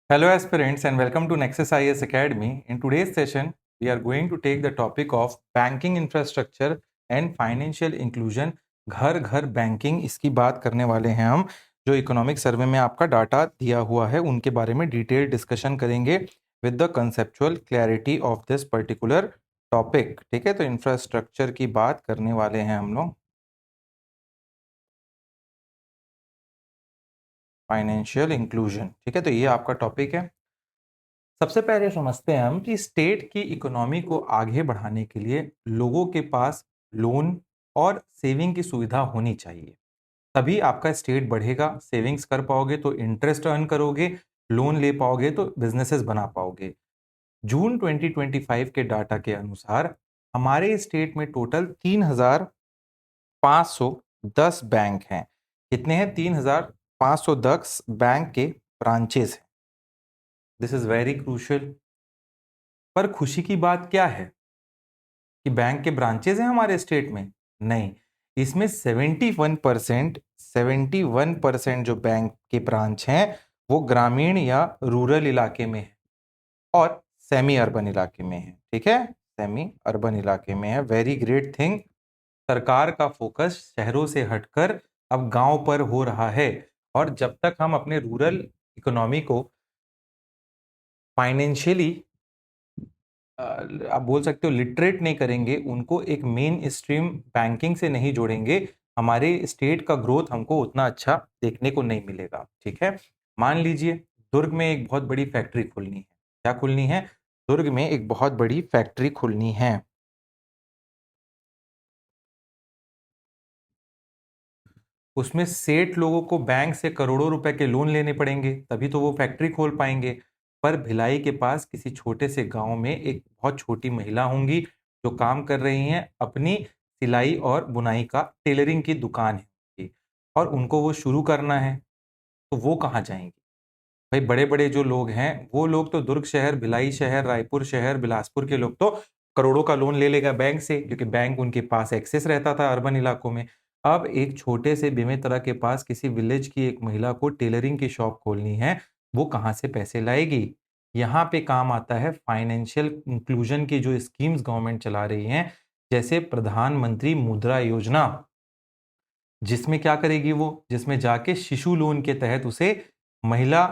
Hello aspirants and welcome to Nexus IAS Academy. In today's session, we are going to take the topic of banking infrastructure and financial inclusion. घर घर banking इसकी बात करने वाले हैं हम। जो इकोनॉमिक सर्वे में आपका डाटा दिया हुआ है उनके बारे में डिटेल डिस्कशन करेंगे with the conceptual clarity of this particular topic. ठीक है, तो इंफ्रास्ट्रक्चर की बात करने वाले हैं हम लोग। फाइनेंशियल इंक्लूजन, ठीक है, तो ये आपका टॉपिक है। सबसे पहले समझते हैं हम कि स्टेट की इकोनॉमी को आगे बढ़ाने के लिए लोगों के पास लोन और सेविंग की सुविधा होनी चाहिए। तभी आपका स्टेट बढ़ेगा। सेविंग्स कर पाओगे तो इंटरेस्ट अर्न करोगे, लोन ले पाओगे तो बिजनेसेस बना पाओगे। जून 2025 के डाटा के अनुसार हमारे स्टेट में टोटल 3,510 बैंक हैं। कितने हैं? 3,510 बैंक के ब्रांचेस हैं। This is very crucial. पर खुशी की बात क्या है कि बैंक के ब्रांचेस हैं हमारे स्टेट में? नहीं, इसमें 71% जो बैंक के ब्रांच हैं वो ग्रामीण या रूरल इलाके में है और सेमी अर्बन इलाके में है। ठीक है, सेमी अर्बन इलाके में है। Very great thing. सरकार का फोकस शहरों से हटकर अब गांव पर हो रहा है और जब तक हम अपने रूरल इकोनॉमी को फाइनेंशियली आप बोल सकते हो लिटरेट नहीं करेंगे, उनको एक मेन स्ट्रीम बैंकिंग से नहीं जोड़ेंगे, हमारे स्टेट का ग्रोथ हमको उतना अच्छा देखने को नहीं मिलेगा। ठीक है, मान लीजिए दुर्ग में एक बहुत बड़ी फैक्ट्री खुलनी है। क्या खुलनी है? दुर्ग में एक बहुत बड़ी फैक्ट्री खुलनी है। उसमें सेठ लोगों को बैंक से करोड़ों रुपए के लोन लेने पड़ेंगे, तभी तो वो फैक्ट्री खोल पाएंगे। पर भिलाई के पास किसी छोटे से गांव में एक बहुत छोटी महिला होंगी जो काम कर रही हैं, अपनी सिलाई और बुनाई का टेलरिंग की दुकान है उनकी, और उनको वो शुरू करना है। तो वो कहाँ जाएंगी? भाई बड़े बड़े जो लोग हैं वो लोग तो दुर्ग शहर, भिलाई शहर, रायपुर शहर, बिलासपुर के लोग तो करोड़ों का लोन ले लेगा बैंक से, क्योंकि बैंक उनके पास एक्सेस रहता था अर्बन इलाकों में। अब एक छोटे से बेमेतरा के पास किसी विलेज की एक महिला को टेलरिंग की शॉप खोलनी है, वो कहाँ से पैसे लाएगी? यहाँ पे काम आता है फाइनेंशियल इंक्लूजन की जो स्कीम्स गवर्नमेंट चला रही हैं, जैसे प्रधानमंत्री मुद्रा योजना। जिसमें क्या करेगी वो? जिसमें जाके शिशु लोन के तहत उसे, महिला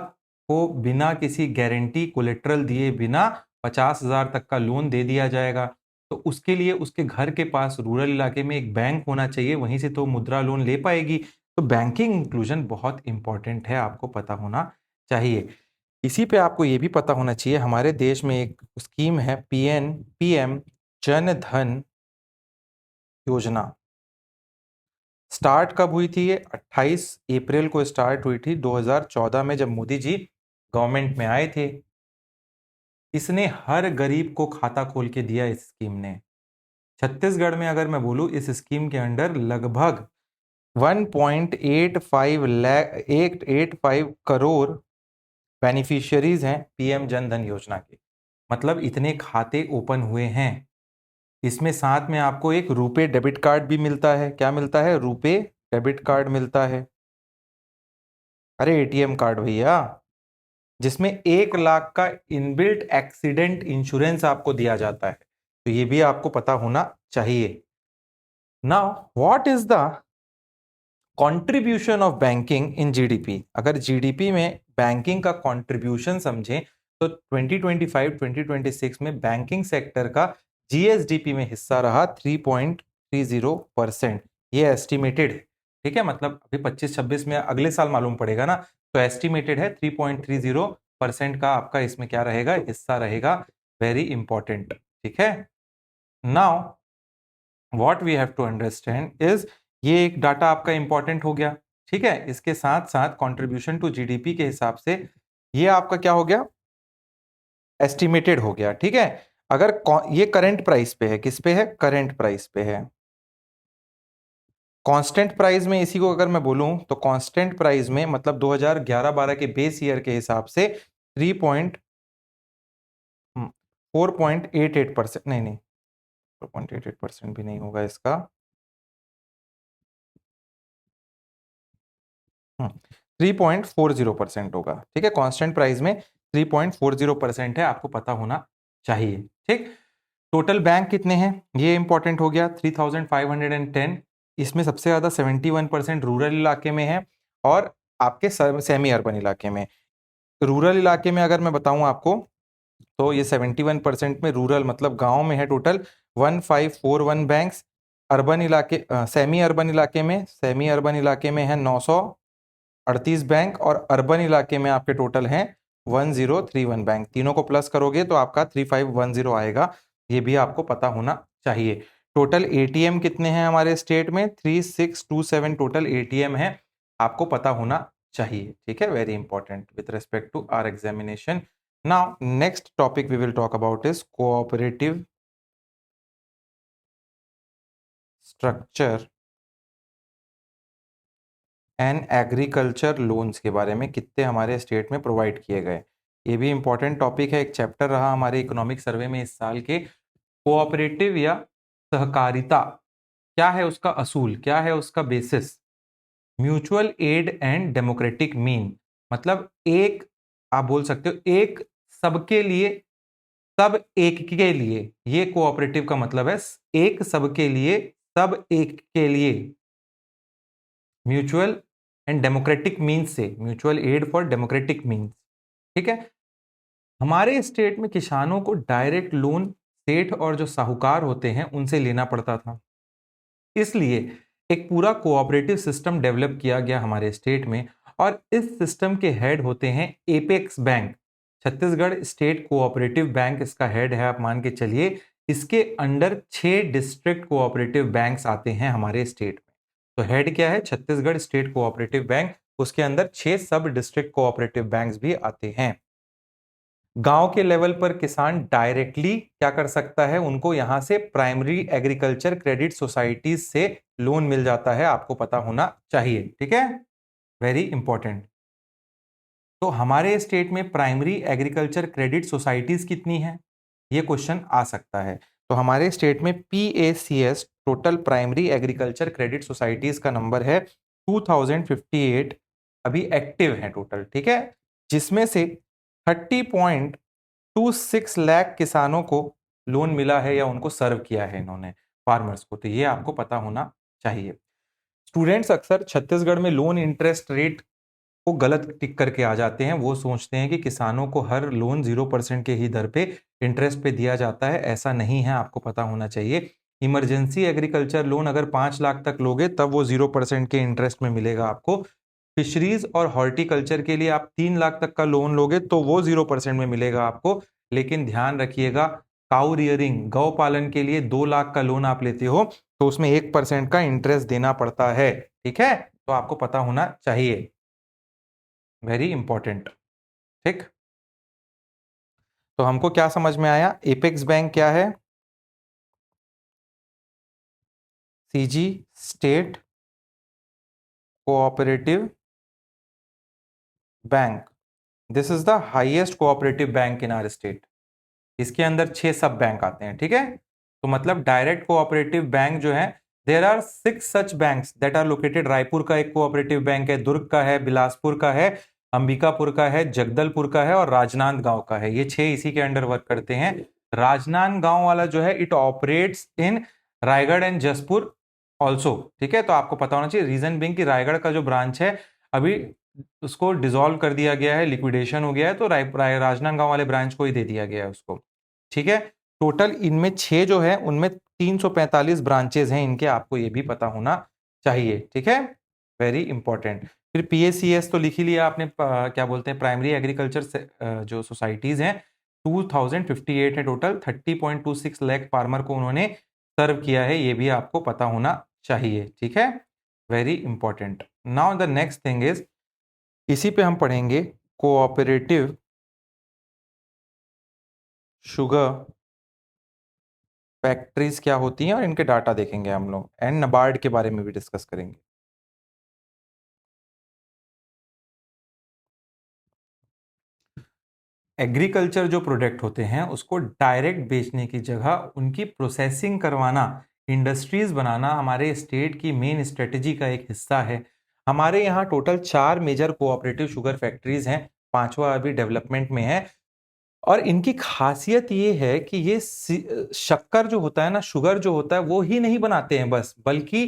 को बिना किसी गारंटी कोलेट्रल दिए बिना 50,000 तक का लोन दे दिया जाएगा। तो उसके लिए उसके घर के पास रूरल इलाके में एक बैंक होना चाहिए, वहीं से तो मुद्रा लोन ले पाएगी। तो बैंकिंग इंक्लूजन बहुत इंपॉर्टेंट है, आपको पता होना चाहिए। इसी पे आपको ये भी पता होना चाहिए, हमारे देश में एक स्कीम है पीएम जन धन योजना। स्टार्ट कब हुई थी ये? 28 अप्रैल को स्टार्ट हुई थी 2014 में, जब मोदी जी गवर्नमेंट में आए थे। इसने हर गरीब को खाता खोल के दिया इस स्कीम ने। छत्तीसगढ़ में अगर मैं बोलूं, इस स्कीम के अंडर लगभग 1.85 करोड़ बेनिफिशियरीज हैं पीएम जन धन योजना के। मतलब इतने खाते ओपन हुए हैं। इसमें साथ में आपको एक रुपे डेबिट कार्ड भी मिलता है। क्या मिलता है? रुपे डेबिट कार्ड मिलता है। अरे एटीएम कार्ड भैया, जिसमें 1 लाख का इनबिल्ट एक्सीडेंट इंश्योरेंस आपको दिया जाता है। तो ये भी आपको पता होना चाहिए। Now what is the contribution of banking in GDP? अगर जीडीपी में बैंकिंग का कंट्रीब्यूशन समझें तो 2025-2026 में बैंकिंग सेक्टर का जीएसडीपी में हिस्सा रहा 3.30%। ये एस्टिमेटेड है। ठीक है, मतलब अभी 25-26 में अगले साल मालूम पड़ेगा ना, तो एस्टिमेटेड है 3.30% का आपका इसमें क्या रहेगा? हिस्सा रहेगा। Very important. ठीक है, now what we have to understand is, ये एक डाटा आपका इंपॉर्टेंट हो गया। ठीक है, इसके साथ साथ कंट्रीब्यूशन टू जीडीपी के हिसाब से ये आपका क्या हो गया? एस्टिमेटेड हो गया। ठीक है, अगर ये करंट प्राइस पे है, किस पे है? करंट प्राइस पे है। कांस्टेंट प्राइस में इसी को अगर मैं बोलूं तो कांस्टेंट प्राइस में मतलब 2011-12 के बेस ईयर के हिसाब से 4.88%, नहीं नहीं 4.88% भी नहीं होगा इसका। 3.40% होगा। ठीक है, कांस्टेंट प्राइस में 3.40% है, आपको पता होना चाहिए। ठीक, टोटल बैंक कितने हैं ये इंपॉर्टेंट हो गया, 3510। इसमें सबसे ज्यादा 71% रूरल इलाके में है और आपके सेमी अर्बन इलाके में। रूरल इलाके में अगर मैं बताऊं आपको तो ये 71% में रूरल मतलब गांव में है टोटल 1541 बैंक्स। अर्बन इलाके सेमी अर्बन इलाके में है 938 बैंक और अर्बन इलाके में आपके टोटल हैं 1031 बैंक। तीनों को प्लस करोगे तो आपका 3510 आएगा, ये भी आपको पता होना चाहिए। टोटल एटीएम कितने हैं हमारे स्टेट में? 3627 टोटल एटीएम है, आपको पता होना चाहिए। ठीक है, very important with respect to our examination. Now next topic we will talk about is cooperative structure and agriculture loans के बारे में कितने हमारे स्टेट में प्रोवाइड किए गए। ये भी इंपॉर्टेंट टॉपिक है, एक चैप्टर रहा हमारे इकोनॉमिक सर्वे में इस साल के। कोऑपरेटिव या सहकारिता क्या है, उसका असूल क्या है, उसका basis mutual aid and democratic mean, मतलब एक, आप बोल सकते हो एक सबके लिए सब एक के लिए, ये कोऑपरेटिव का मतलब है, एक सबके लिए सब एक के लिए। म्यूचुअल एंड डेमोक्रेटिक मीन्स से, mutual aid for democratic means. ठीक है, हमारे स्टेट में किसानों को डायरेक्ट लोन सेठ और जो साहूकार होते हैं उनसे लेना पड़ता था, इसलिए एक पूरा कोऑपरेटिव सिस्टम डेवलप किया गया हमारे स्टेट में और इस सिस्टम के हेड होते हैं apex bank. Chhattisgarh state cooperative bank इसका हेड है, आप मान के चलिए। इसके अंडर 6 डिस्ट्रिक्ट कोऑपरेटिव बैंक्स आते हैं हमारे स्टेट में। तो हेड क्या है? छत्तीसगढ़ स्टेट कोऑपरेटिव बैंक, उसके अंदर 6 सब डिस्ट्रिक्ट कोऑपरेटिव बैंक्स भी आते हैं। गांव के लेवल पर किसान डायरेक्टली क्या कर सकता है? उनको यहां से प्राइमरी एग्रीकल्चर क्रेडिट सोसाइटीज से लोन मिल जाता है, आपको पता होना चाहिए। ठीक है, वेरी इंपॉर्टेंट। तो हमारे स्टेट में प्राइमरी एग्रीकल्चर क्रेडिट सोसाइटीज कितनी है, ये क्वेश्चन आ सकता है। तो हमारे स्टेट में PACS total primary agriculture credit societies का नंबर है 2058, अभी एक्टिव है टोटल। ठीक है, जिसमें से 30.26 लाख किसानों को लोन मिला है या उनको सर्व किया है इन्होंने, फार्मर्स को। तो ये आपको पता होना चाहिए। स्टूडेंट्स अक्सर छत्तीसगढ़ में लोन इंटरेस्ट रेट को गलत टिक करके आ जाते हैं, वो सोचते हैं कि किसानों को हर लोन 0% के ही दर पे इंटरेस्ट पे दिया जाता है, ऐसा नहीं है, आपको पता होना चाहिए। इमरजेंसी एग्रीकल्चर लोन अगर 5 लाख तक लोगे तब वो 0% के इंटरेस्ट में मिलेगा आपको। फिशरीज और हॉर्टिकल्चर के लिए आप 3 लाख तक का लोन लोगे तो वो 0% में मिलेगा आपको। लेकिन ध्यान रखिएगा, काउ रियरिंग गौ पालन के लिए 2 लाख का लोन आप लेते हो तो उसमें 1% का इंटरेस्ट देना पड़ता है। ठीक है, तो आपको पता होना चाहिए, वेरी इंपॉर्टेंट। ठीक, तो हमको क्या समझ में आया? एपेक्स बैंक क्या है? CG state cooperative bank, this is the highest cooperative bank in our state. इसके अंदर 6 सब बैंक आते हैं। ठीक है, तो मतलब डायरेक्ट कोऑपरेटिव बैंक जो है, there are 6 such banks that are located. Raipur का एक कोऑपरेटिव बैंक है, दुर्ग का है, बिलासपुर का है, अंबिकापुर का है, जगदलपुर का है और राजनांदगांव का है। ये 6 इसी के अंडर वर्क करते हैं। राजनांदगांव वाला जो है it operates in Raigarh and Jashpur also. ठीक है, तो आपको पता होना चाहिए, रीजन बिंग कि रायगढ़ का जो ब्रांच है अभी उसको डिसॉल्व कर दिया गया है, लिक्विडेशन हो गया है, तो राजनांदगांव वाले ब्रांच को ही दे दिया गया है उसको। ठीक है, टोटल इनमें 6 जो है उनमें 345 ब्रांचेस हैं इनके, आपको ये भी पता होना चाहिए। ठीक है, वेरी इंपॉर्टेंट। फिर PACS तो लिख ही लिया आपने, क्या बोलते हैं, प्राइमरी एग्रीकल्चर जो सोसाइटीज हैं 2058 है टोटल, 30.26 लाख फार्मर को उन्होंने सर्व किया है, ये भी आपको पता होना चाहिए। ठीक है, very important. Now the next thing is, इसी पे हम पढ़ेंगे कोऑपरेटिव शुगर फैक्ट्रीज क्या होती हैं और इनके डाटा देखेंगे हम लोग, एंड नबार्ड के बारे में भी डिस्कस करेंगे। एग्रीकल्चर जो प्रोडक्ट होते हैं उसको डायरेक्ट बेचने की जगह उनकी प्रोसेसिंग करवाना, इंडस्ट्रीज बनाना हमारे स्टेट की मेन स्ट्रेटेजी का एक हिस्सा है। हमारे यहाँ total 4 major cooperative sugar factories हैं, 5वां अभी डेवलपमेंट में है। और इनकी खासियत ये है कि ये शक्कर जो होता है ना, शुगर जो होता है, वो ही नहीं बनाते हैं बस, बल्कि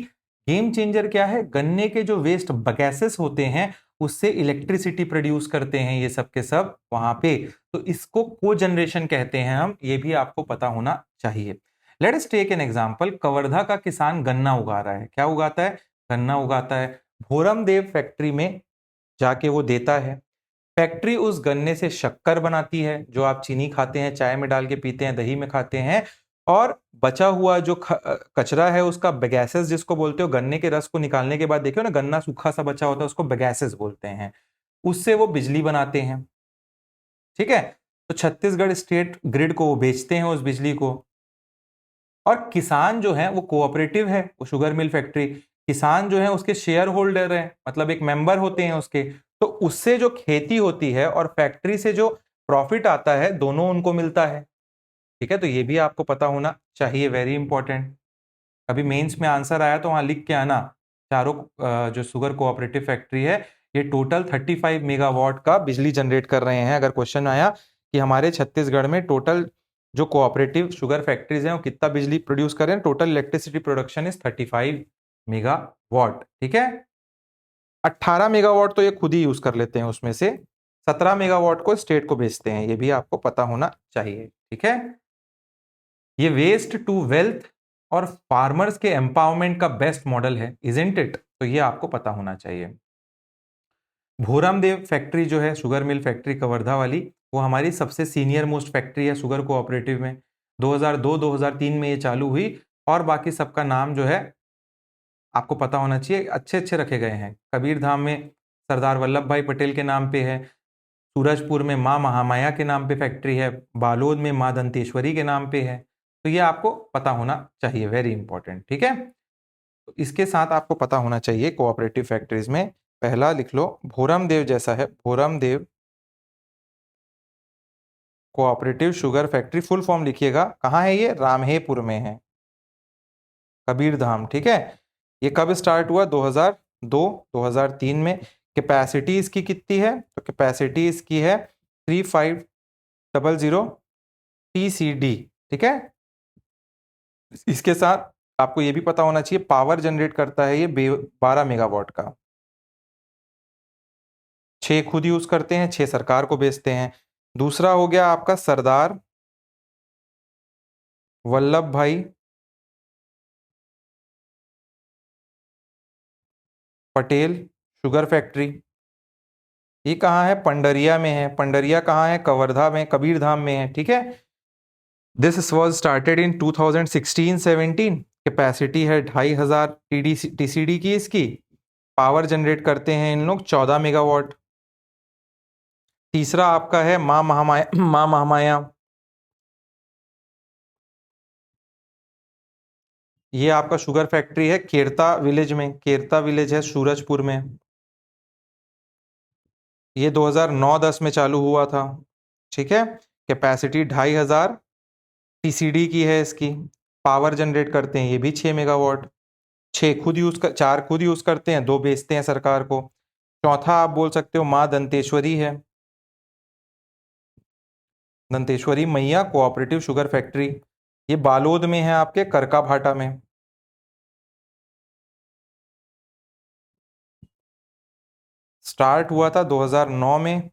गेम चेंजर क्या है, गन्ने के जो वेस्ट बगैसेस होते हैं उससे इलेक्ट्रिसिटी प्रोड्यूस करते हैं ये सब के सब वहां पे। तो इसको को जनरेशन कहते हैं हम, ये भी आपको पता होना चाहिए। Let us take an example. Kawardha का किसान गन्ना उगा रहा है। क्या उगाता है? गन्ना उगाता है। भोरम देव फैक्ट्री में जाके वो देता है। फैक्ट्री उस गन्ने से शक्कर बनाती है, जो आप चीनी खाते हैं, चाय में डाल के पीते हैं, दही में खाते हैं। और बचा हुआ जो कचरा है उसका बगैसेस जिसको बोलते हो, गन्ने के रस को निकालने के बाद देखियो ना, गन्ना सूखा सा बचा होता है, उसको बगैसेस बोलते हैं। उससे वो बिजली बनाते हैं। ठीक है। तो छत्तीसगढ़ स्टेट ग्रिड को वो बेचते हैं उस बिजली को। और किसान जो है वो कोऑपरेटिव है, वो शुगर मिल फैक्ट्री, किसान जो है उसके शेयर होल्डर है, मतलब एक मेंबर होते हैं उसके। तो उससे जो खेती होती है और फैक्ट्री से जो प्रॉफिट आता है, दोनों उनको मिलता है। ठीक है। तो ये भी आपको पता होना चाहिए, वेरी इंपॉर्टेंट। कभी मेंस में आंसर आया तो वहां लिख के आना। चारों जो शुगर कोऑपरेटिव फैक्ट्री है, ये टोटल 35 मेगावाट का बिजली जनरेट कर रहे हैं। अगर क्वेश्चन आया कि हमारे छत्तीसगढ़ में टोटल जो कोऑपरेटिव शुगर फैक्ट्रीज हैं वो कितना बिजली प्रोड्यूस कर रहे हैं, total electricity production is 35 megawatt. ठीक है। 18 मेगावाट तो ये खुद ही यूज कर लेते हैं, उसमें से 17 मेगावाट को स्टेट को बेचते हैं। ये भी आपको पता होना चाहिए। ठीक है। ये वेस्ट टू वेल्थ और फार्मर्स के एम्पावरमेंट का बेस्ट मॉडल है, इजंट इट? तो ये आपको पता होना चाहिए। भोरामदेव फैक्ट्री जो है, शुगर मिल फैक्ट्री कवर्धा वाली, वो हमारी सबसे सीनियर मोस्ट फैक्ट्री है शुगर कोऑपरेटिव में। 2002-2003 में ये चालू हुई। और बाकी सबका नाम जो है आपको पता होना चाहिए, अच्छे अच्छे रखे गए हैं। कबीरधाम में सरदार वल्लभ भाई पटेल के नाम पे है। सूरजपुर में माँ महामाया के नाम पे फैक्ट्री है। बालोद में माँ दंतेश्वरी के नाम पे है। तो ये आपको पता होना चाहिए, वेरी इंपॉर्टेंट। ठीक है। तो इसके साथ आपको पता होना चाहिए कोऑपरेटिव फैक्ट्रीज में, पहला लिख लो भोरम देव जैसा है, Bhoram Dev cooperative sugar factory. Full form लिखिएगा। कहाँ है ये? रामहेपुर में है, कबीरधाम। ठीक है। ये कब स्टार्ट हुआ? 2002-2003 में। कैपेसिटी इसकी कितनी है? तो कैपेसिटी इसकी है 3500 TCD। ठीक है। इसके साथ आपको ये भी पता होना चाहिए, पावर जनरेट करता है ये 12 मेगावाट का। 6 खुद यूज करते हैं, 6 सरकार को बेचते हैं। दूसरा हो गया आपका सरदार वल्लभ भाई पटेल शुगर फैक्ट्री। ये कहाँ है? पंडरिया में है। पंडरिया कहाँ है? कवर्धा में, कबीरधाम में है। ठीक है। This was started in 2016-17। Capacity है 2500 TCD की इसकी। पावर जनरेट करते हैं इन लोग 14 मेगावाट। तीसरा आपका है माँ महामाया, माँ महामाया। ये आपका शुगर फैक्ट्री है केरता विलेज में, केरता विलेज है सूरजपुर में। ये 2009-10 में चालू हुआ था। ठीक है। कैपेसिटी 2500 TCD की है इसकी। पावर जनरेट करते हैं ये भी 6 मेगावाट। 4 खुद यूज करते हैं, 2 बेचते हैं सरकार को। चौथा आप बोल सकते हो माँ दंतेश्वरी है, दंतेश्वरी मैया कोऑपरेटिव शुगर फैक्ट्री। ये बालोद में है आपके करका भाटा में। स्टार्ट हुआ था 2009 में।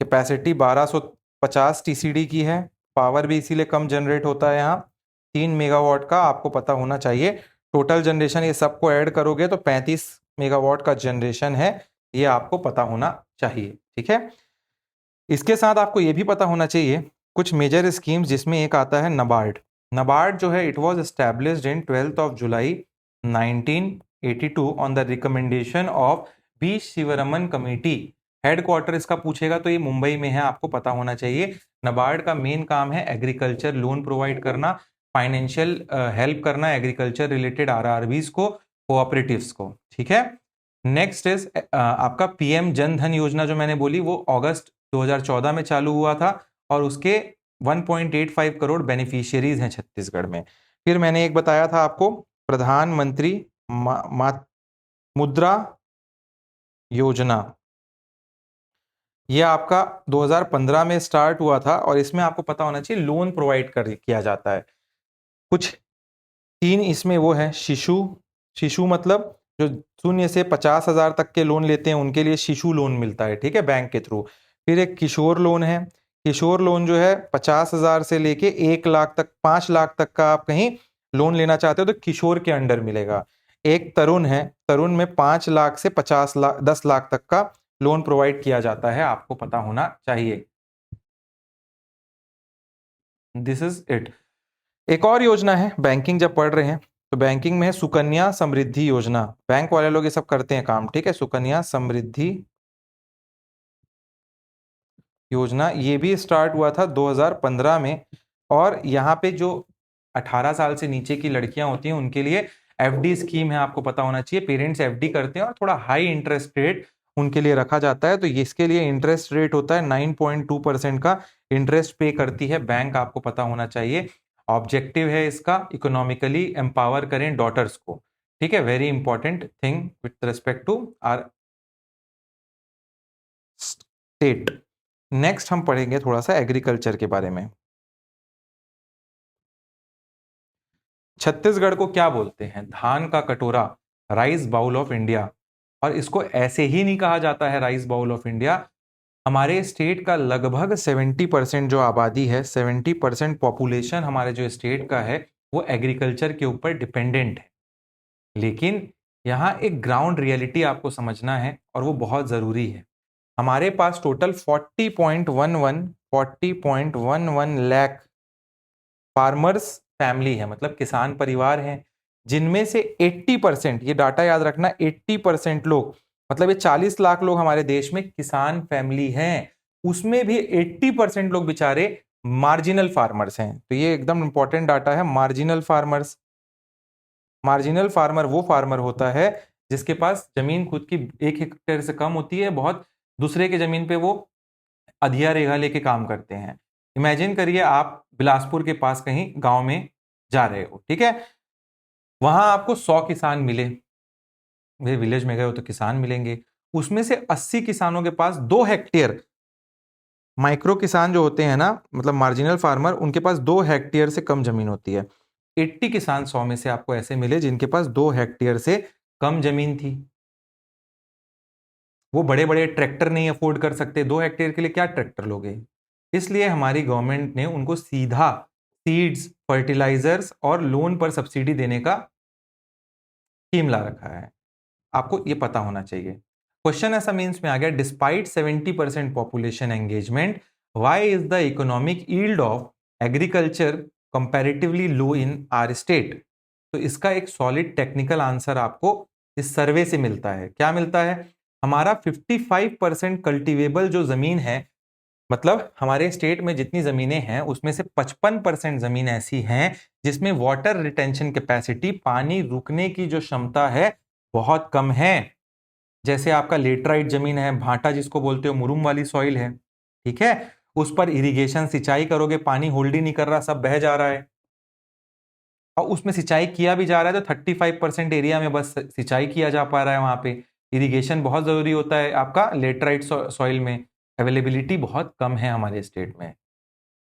कैपेसिटी 1250 TCD की है। पावर भी इसीलिए कम जनरेट होता है यहाँ, 3 मेगावाट का आपको पता होना चाहिए। टोटल जनरेशन ये सबको ऐड करोगे तो 35 मेगावाट का जनरेशन है, ये आपको पता होना चाहिए। ठीक है। इसके साथ आपको ये भी पता होना चाहिए कुछ मेजर स्कीम्स, जिसमें एक आता है नबार्ड। नबार्ड जो है, it was established in 12th of July 1982 on the recommendation of B Sivaraman committee. Headquarter इसका पूछेगा तो ये मुंबई में है, आपको पता होना चाहिए। नबार्ड का मेन काम है एग्रीकल्चर लोन प्रोवाइड करना, फाइनेंशियल हेल्प करना एग्रीकल्चर रिलेटेड RRBs को, कोऑपरेटिव्स को। ठीक है। नेक्स्ट इज आपका पीएम जन धन योजना जो मैंने बोली, वो अगस्त 2014 में चालू हुआ था और उसके 1.85 करोड़ बेनिफिशियरीज हैं छत्तीसगढ़ में। फिर मैंने एक बताया था आपको प्रधानमंत्री मुद्रा योजना। ये आपका 2015 में स्टार्ट हुआ था और इसमें आपको पता होना चाहिए लोन प्रोवाइड कर किया जाता है। कुछ 3 इसमें वो है, शिशु, शिशु मतलब जो 0 से 50,000 तक के लोन लेते हैं उनके लिए शिशु लोन मिलता है, ठीक है, बैंक के थ्रू। फिर एक किशोर लोन है, किशोर लोन जो है 50,000 से लेके 1 लाख तक, 5 लाख तक का आप कहीं लोन लेना चाहते हो तो किशोर के अंडर मिलेगा। एक तरुण है, तरुण में 5 लाख से 50 लाख, 10 लाख तक का लोन प्रोवाइड किया जाता है, आपको पता होना चाहिए। This is it. एक और योजना है, बैंकिंग जब पढ़ रहे हैं तो बैंकिंग में है सुकन्या समृद्धि योजना। बैंक वाले लोग ये सब करते हैं काम, ठीक है, सुकन्या समृद्धि योजना। ये भी स्टार्ट हुआ था 2015 में। और यहाँ पे जो 18 साल से नीचे की लड़कियां होती हैं उनके लिए एफडी स्कीम है, आपको पता होना चाहिए। पेरेंट्स एफडी करते हैं और थोड़ा हाई इंटरेस्ट रेट उनके लिए रखा जाता है, तो इसके लिए इंटरेस्ट रेट होता है 9.2% का इंटरेस्ट पे करती है बैंक, आपको पता होना चाहिए। ऑब्जेक्टिव है इसका इकोनॉमिकली एम्पावर करें डॉटर्स को, ठीक है, very important thing with respect to our state. Next हम पढ़ेंगे थोड़ा सा एग्रीकल्चर के बारे में। छत्तीसगढ़ को क्या बोलते हैं? धान का कटोरा, राइस बाउल ऑफ इंडिया। और इसको ऐसे ही नहीं कहा जाता है राइस बाउल ऑफ इंडिया। हमारे स्टेट का लगभग 70% जो आबादी है, 70% पॉपुलेशन हमारे जो स्टेट का है वो एग्रीकल्चर के ऊपर डिपेंडेंट है। लेकिन यहाँ एक ग्राउंड रियलिटी आपको समझना है और वो बहुत जरूरी है। हमारे पास टोटल 40.11 लाख फार्मर्स फैमिली है, मतलब किसान परिवार हैं, जिनमें से 80%, ये डाटा याद रखना, 80% लोग, मतलब ये 40 लाख लोग हमारे देश में किसान फैमिली हैं, उसमें भी 80% लोग बेचारे मार्जिनल फार्मर्स हैं। तो ये एकदम इंपॉर्टेंट डाटा है, मार्जिनल फार्मर्स। मार्जिनल फार्मर वो फार्मर होता है जिसके पास जमीन खुद की 1 हेक्टेयर से कम होती है, बहुत दूसरे के जमीन पे वो अधिया रेगा लेके काम करते हैं। इमेजिन करिए आप बिलासपुर के पास कहीं गांव में जा रहे हो, ठीक है, वहां आपको 100 किसान मिले, वे विलेज में गए हो तो किसान मिलेंगे, उसमें से 80 किसानों के पास 2 हेक्टेयर, माइक्रो किसान जो होते हैं ना, मतलब मार्जिनल फार्मर, उनके पास 2 हेक्टेयर से कम जमीन होती है। 80 किसान 100 में से आपको ऐसे मिले जिनके पास 2 हेक्टेयर से कम जमीन थी। वो बड़े बड़े ट्रैक्टर नहीं अफोर्ड कर सकते, 2 हेक्टेयर के लिए क्या ट्रैक्टर लोगे। इसलिए हमारी गवर्नमेंट ने उनको सीधा सीड्स, फर्टिलाइजर्स और लोन पर सब्सिडी देने का स्कीम ला रखा है, आपको ये पता होना चाहिए। क्वेश्चन ऐसा मीन्स में आ गया, despite 70% population engagement, why is the economic yield of agriculture comparatively low in our state. तो इसका एक सॉलिड टेक्निकल आंसर आपको इस सर्वे से मिलता है। क्या मिलता है? हमारा 55% कल्टीवेबल जो जमीन है, मतलब हमारे स्टेट में जितनी जमीनें हैं उसमें से 55% जमीन ऐसी हैं जिसमें वाटर रिटेंशन कैपेसिटी, पानी रुकने की जो क्षमता है, बहुत कम है। जैसे आपका लेटराइट जमीन है, भाटा जिसको बोलते हो, मुरुम वाली सॉइल है, ठीक है, उस पर इरिगेशन सिंचाई करोगे, पानी होल्ड ही नहीं कर रहा, सब बह जा रहा है। और उसमें सिंचाई किया भी जा रहा है तो 35% एरिया में बस सिंचाई किया जा पा रहा है। वहां पे इरिगेशन बहुत जरूरी होता है आपका लेटराइट सॉइल में, अवेलेबिलिटी बहुत कम है हमारे स्टेट में।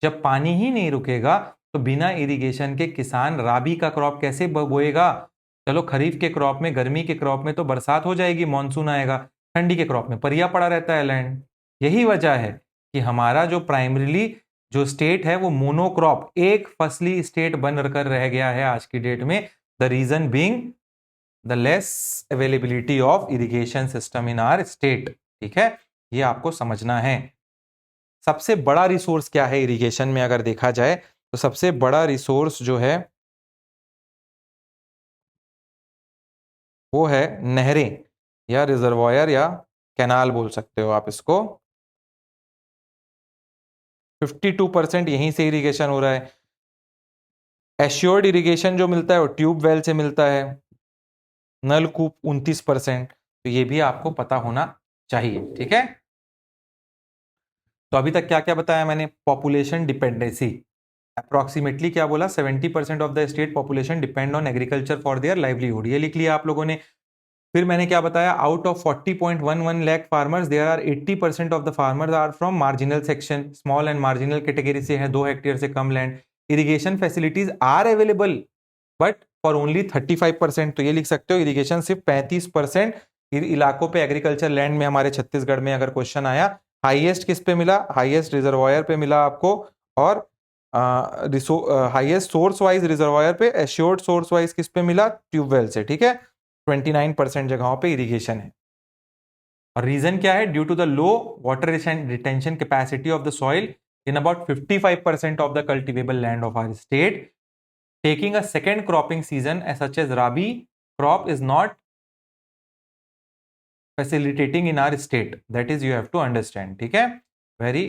जब पानी ही नहीं रुकेगा तो बिना इरिगेशन के किसान राबी का क्रॉप कैसे बोएगा? चलो खरीफ के क्रॉप में, गर्मी के क्रॉप में तो बरसात हो जाएगी, मानसून आएगा, ठंडी के क्रॉप में परिया पड़ा रहता है लैंड। यही वजह है कि हमारा जो प्राइमरीली जो स्टेट है वो मोनोक्रॉप, एक फसली स्टेट बन कर रह गया है आज की डेट में। The reason being the less availability of irrigation system in our state, ठीक है, ये आपको समझना है। सबसे बड़ा रिसोर्स क्या है इरिगेशन में अगर देखा जाए तो सबसे बड़ा रिसोर्स जो है वो है नहरें या रिजर्वायर या कैनाल बोल सकते हो आप इसको। 52% यहीं से इरिगेशन हो रहा है। एश्योर्ड इरिगेशन जो मिलता है वो ट्यूब वेल से मिलता है, नलकूप 29%। तो ये भी आपको पता होना चाहिए, ठीक है। तो अभी तक क्या क्या बताया मैंने? पॉपुलेशन डिपेंडेंसी, अप्रोक्सीमेटली क्या बोला, 70% of the state population depend on agriculture for their livelihood, ये लिख लिया आप लोगों ने। फिर मैंने क्या बताया, out of 40.11 lakh farmers there are 80% of the farmers are from marginal section, small and marginal category से है, 2 हेक्टेयर से कम land. Irrigation facilities are available but for only 35%। तो ये लिख सकते हो इरिगेशन सिर्फ 35% इलाकों पे एग्रीकल्चर लैंड में हमारे छत्तीसगढ़ में अगर क्वेश्चन आया। हाईएस्ट किस पे मिला, हाईएस्ट रिजर्वायर पे मिला आपको, और हाईएस्ट सोर्स वाइज रिजर्वायर पे, एश्योर्ड सोर्स वाइज किस पे मिला, ट्यूबवेल से। ठीक है, 29% जगहों पे इरिगेशन है। और रीजन क्या है, due to the low water retention capacity of the soil in about 55% of the cultivable land of our state, taking a second cropping season such as rabi crop is not facilitating in our state. That is, you have to understand. ठीक है, very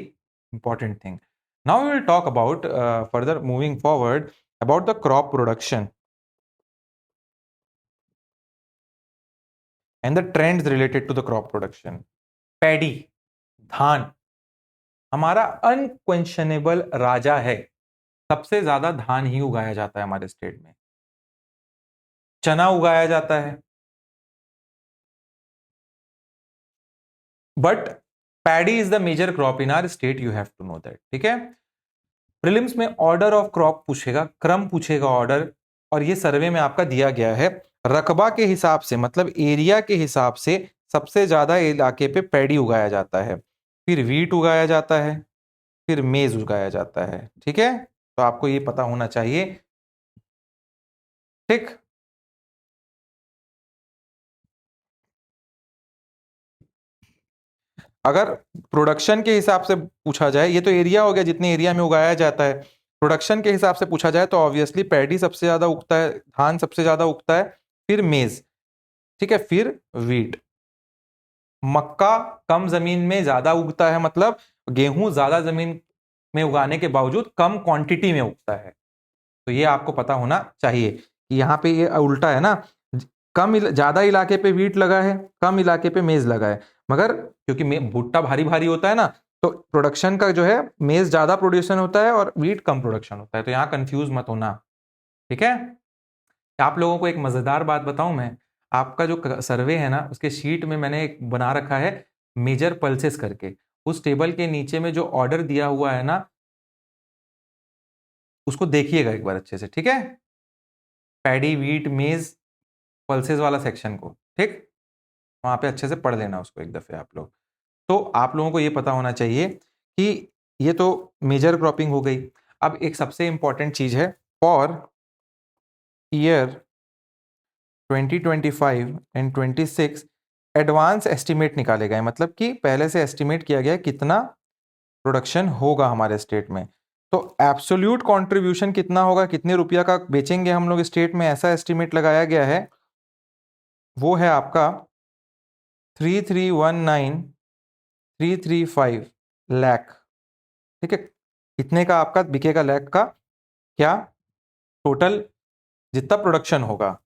important thing. Now we will talk about further moving forward about the crop production and the trends related to the crop production. Paddy, धान हमारा unquestionable राजा है, सबसे ज्यादा धान ही उगाया जाता है हमारे स्टेट में। चना उगाया जाता है, but paddy is the major crop in our state, you have to know that. ठीक है, प्रीलिम्स में ऑर्डर ऑफ क्रॉप पूछेगा, क्रम पूछेगा ऑर्डर, और ये सर्वे में आपका दिया गया है रकबा के हिसाब से, मतलब एरिया के हिसाब से सबसे ज्यादा इलाके पे पैडी उगाया जाता है, फिर वीट उगाया जाता है, फिर मेज उगाया जाता है। ठीक है, तो आपको ये पता होना चाहिए। ठीक, अगर प्रोडक्शन के हिसाब से पूछा जाए, ये तो एरिया हो गया जितने एरिया में उगाया जाता है, प्रोडक्शन के हिसाब से पूछा जाए तो ऑब्वियसली पैडी सबसे ज्यादा उगता है, धान सबसे ज्यादा उगता है, फिर मेज, ठीक है, फिर वीट। मक्का कम जमीन में ज्यादा उगता है, मतलब गेहूं ज्यादा जमीन में उगाने के बावजूद कम क्वांटिटी में उगता है। तो ये आपको पता होना चाहिए कि यहाँ पे ये उल्टा है ना, ज्यादा इलाके पे वीट लगा है, कम इलाके पे मेज लगा है, मगर क्योंकि भुट्टा भारी भारी होता है ना, तो प्रोडक्शन का जो है मेज ज्यादा प्रोड्यूशन होता है और वीट कम प्रोडक्शन होता है। तो यहाँ कंफ्यूज मत होना। ठीक है, आप लोगों को एक मजेदार बात बताऊं मैं, आपका जो सर्वे है ना उसके शीट में मैंने एक बना रखा है मेजर पल्सेस करके, उस टेबल के नीचे में जो ऑर्डर दिया हुआ है ना उसको देखिएगा एक बार अच्छे से। ठीक है, पैडी वीट मेज पल्सेस वाला सेक्शन को, ठीक, वहां पे अच्छे से पढ़ लेना उसको एक दफे आप लोग। तो आप लोगों को ये पता होना चाहिए कि ये तो मेजर क्रॉपिंग हो गई। अब एक सबसे इंपॉर्टेंट चीज है, for year 2025 and 26 advance estimate निकाले गए, मतलब कि पहले से एस्टिमेट किया गया कितना प्रोडक्शन होगा हमारे स्टेट में। तो एब्सोल्यूट कंट्रीब्यूशन कितना होगा, कितने रुपया का बेचेंगे हम लोग स्टेट में, ऐसा एस्टिमेट लगाया गया है, वो है आपका 3,319,335 लाख। ठीक है, कितने का आपका बिकेगा लैख का, क्या टोटल जितना प्रोडक्शन होगा।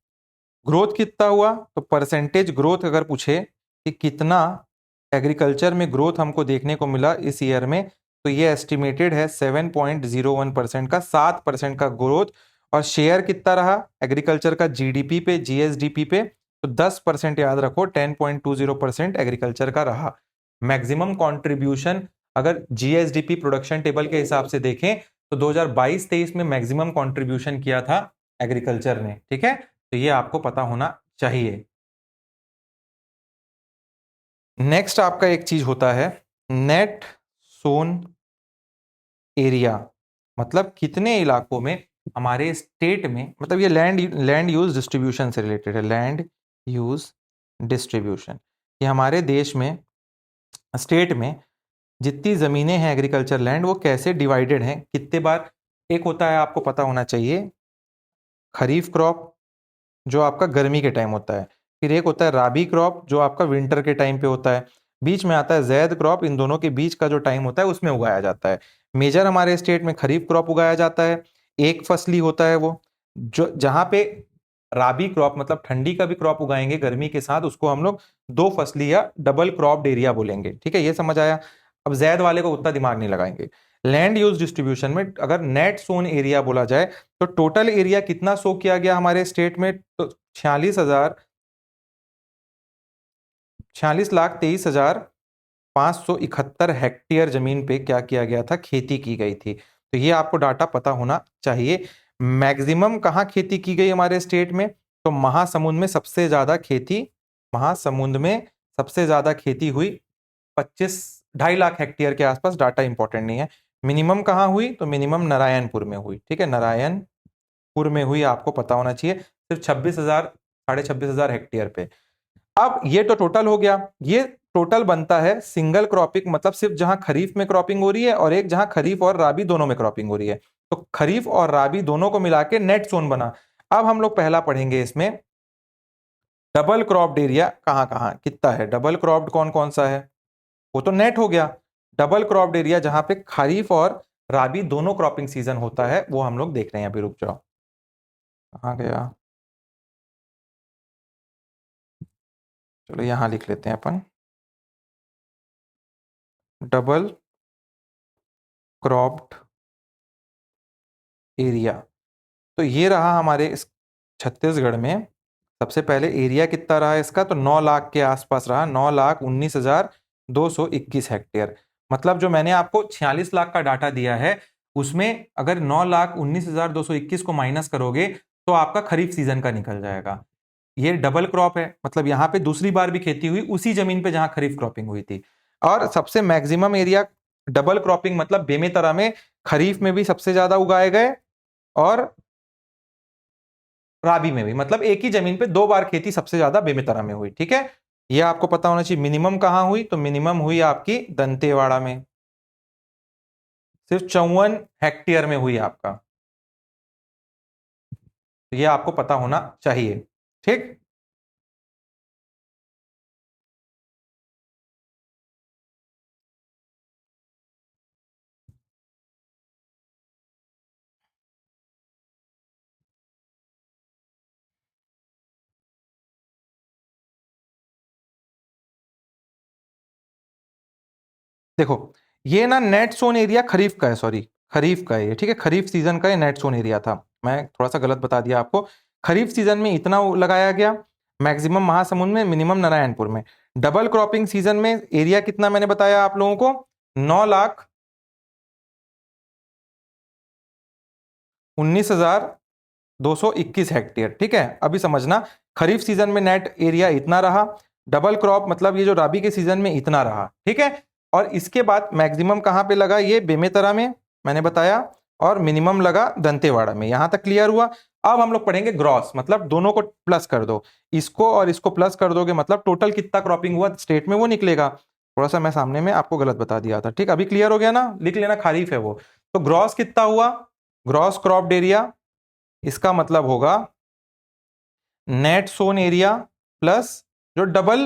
ग्रोथ कितना हुआ, तो परसेंटेज ग्रोथ अगर पूछे कि कितना एग्रीकल्चर में ग्रोथ हमको देखने को मिला इस ईयर में, तो ये एस्टिमेटेड है 7.01% का, 7% का ग्रोथ। और शेयर कितना रहा एग्रीकल्चर का जीडीपी पे, जीएसडीपी पे, तो 10% याद रखो, 10.20% एग्रीकल्चर का रहा। मैक्सिमम कंट्रीब्यूशन अगर जीएसडीपी प्रोडक्शन टेबल के हिसाब से देखें तो 2022-23 में मैक्सिमम कंट्रीब्यूशन किया था एग्रीकल्चर ने। ठीक है, तो ये आपको पता होना चाहिए। नेक्स्ट आपका एक चीज होता है नेट सोन एरिया, मतलब कितने इलाकों में हमारे स्टेट में, मतलब ये लैंड यूज डिस्ट्रीब्यूशन से रिलेटेड है, लैंड यूज डिस्ट्रीब्यूशन, कि हमारे देश में स्टेट में जितनी जमीनें हैं एग्रीकल्चर लैंड वो कैसे डिवाइडेड हैं, कितने बार। एक होता है आपको पता होना चाहिए खरीफ क्रॉप जो आपका गर्मी के टाइम होता है, फिर एक होता है राबी क्रॉप जो आपका विंटर के टाइम पे होता है, बीच में आता है जैद क्रॉप, इन दोनों के बीच का जो टाइम होता है उसमें उगाया जाता है। मेजर हमारे स्टेट में खरीफ क्रॉप उगाया जाता है, एक फसली होता है वो, जो जहां पे राबी क्रॉप मतलब ठंडी का भी क्रॉप उगाएंगे गर्मी के साथ, उसको हम लोग दो फसली या डबल क्रॉप्ड एरिया बोलेंगे। ठीक है, ये समझ आया। अब जैद वाले को उतना दिमाग नहीं लगाएंगे। लैंड यूज डिस्ट्रीब्यूशन में अगर नेट सोन एरिया बोला जाए तो टोटल एरिया कितना शो किया गया हमारे स्टेट में, तो 46,000 46,23,571 हेक्टेयर जमीन पे क्या किया गया था, खेती की गई थी। तो ये आपको डाटा पता होना चाहिए। मैक्सिमम कहाँ खेती की गई हमारे स्टेट में, तो महासमुंद में सबसे ज्यादा खेती, महासमुंद में सबसे ज्यादा खेती हुई, 25-2.5 लाख हेक्टेयर के आसपास। डाटा इंपॉर्टेंट नहीं है। मिनिमम कहाँ हुई, तो मिनिमम नारायणपुर में हुई। ठीक है, नारायणपुर में हुई, आपको पता होना चाहिए। सिर्फ 26,000 साढ़े 26,000 हेक्टेयर पे। अब ये तो टोटल हो गया। ये टोटल बनता है सिंगल क्रॉपिंग, मतलब सिर्फ जहां खरीफ में क्रॉपिंग हो रही है और एक जहां खरीफ और राबी दोनों में क्रॉपिंग हो रही है। तो खरीफ और राबी दोनों को मिला के नेट सोन बना। अब हम लोग पहला पढ़ेंगे इसमें, डबल क्रॉप्ड एरिया कहां कहां कितना है। डबल क्रॉप्ड कौन कौन सा है, वो तो नेट हो गया। डबल क्रॉप्ड एरिया जहां पे खरीफ और राबी दोनों क्रॉपिंग सीजन होता है, वो हम लोग देख रहे हैं। अभी रुक जाओ, कहां गया, चलो यहां लिख लेते हैं अपन, डबल क्रॉप्ड एरिया। तो ये रहा हमारे इस छत्तीसगढ़ में। सबसे पहले एरिया कितना रहा इसका, तो 9 लाख के आसपास रहा, 9,19,221 हेक्टेयर। मतलब जो मैंने आपको 46 लाख का डाटा दिया है, उसमें अगर 9,19,221 को माइनस करोगे तो आपका खरीफ सीजन का निकल जाएगा। ये डबल क्रॉप है, मतलब यहां पे दूसरी बार भी खेती हुई उसी जमीन पे जहां खरीफ क्रॉपिंग हुई थी। और सबसे मैक्सिमम एरिया डबल क्रॉपिंग, मतलब बेमेतरा में खरीफ में भी सबसे ज्यादा उगाए गए और राबी में भी, मतलब एक ही जमीन पे दो बार खेती सबसे ज्यादा बेमेतरा में हुई। ठीक है, यह आपको पता होना चाहिए। मिनिमम कहां हुई, तो मिनिमम हुई आपकी दंतेवाड़ा में, सिर्फ 54 हेक्टेयर में हुई आपका। तो यह आपको पता होना चाहिए। ठीक, देखो ये ना नेट सोन एरिया खरीफ का है, सॉरी खरीफ का है ये। ठीक है, खरीफ सीजन का ये नेट सोन एरिया था, मैं थोड़ा सा गलत बता दिया आपको। खरीफ सीजन में इतना लगाया गया, मैक्सिमम महासमुंद में, मिनिमम नारायणपुर में। डबल क्रॉपिंग सीजन में एरिया कितना मैंने बताया आप लोगों को, 9,19,221 हेक्टेयर। ठीक है, अभी समझना, खरीफ सीजन में नेट एरिया इतना रहा, डबल क्रॉप मतलब ये जो राबी के सीजन में इतना रहा। ठीक है, और इसके बाद मैक्सिमम कहां पे लगा, ये बेमेतरा में मैंने बताया, और मिनिमम लगा दंतेवाड़ा में। यहां तक क्लियर हुआ। अब हम लोग पढ़ेंगे ग्रॉस, मतलब दोनों को प्लस कर दो, इसको और इसको प्लस कर दोगे, मतलब टोटल कितना क्रॉपिंग हुआ स्टेट में वो निकलेगा। थोड़ा सा मैं सामने में आपको गलत बता दिया था। ठीक, अभी क्लियर हो गया ना, लिख लेना, खरीफ है वो। तो ग्रॉस कितना हुआ, ग्रॉस क्रॉप्ड एरिया, इसका मतलब होगा नेट सोन एरिया प्लस जो डबल